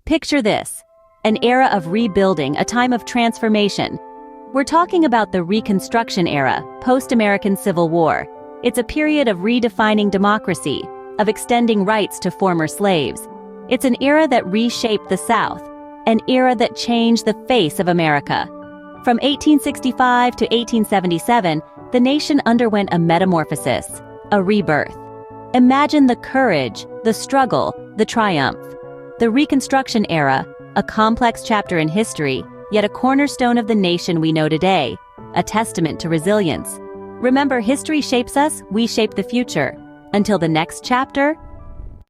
Picture this: an era of rebuilding, a time of transformation. We're talking about the Reconstruction era, post-American Civil War. It's a period of redefining democracy, of extending rights to former slaves. It's an era that reshaped the South, an era that changed the face of America. From 1865 to 1877, the nation underwent a metamorphosis, a rebirth. Imagine the courage, the struggle, the triumph. The Reconstruction era, a complex chapter in history, yet a cornerstone of the nation we know today, a testament to resilience. Remember, history shapes us, we shape the future. Until the next chapter,